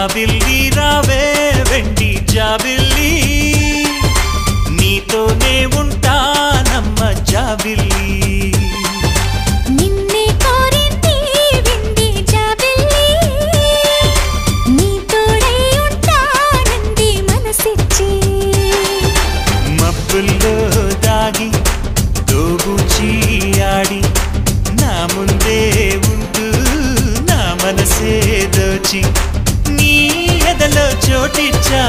జాబిల్లి రావే వెండి జాబిల్లి నీతోనే ఉంటానమ్మ జాబిల్లి నిన్నే కోరింది వెండి జాబిల్లి నీతోనే ఉంటానంది మనసిచ్చి మబ్బుల్లో దాగి దోబూచి ఆడి నా ముందే ఉంటూ నా మనసే దోచి నీ ఎదలో చోటిచ్చా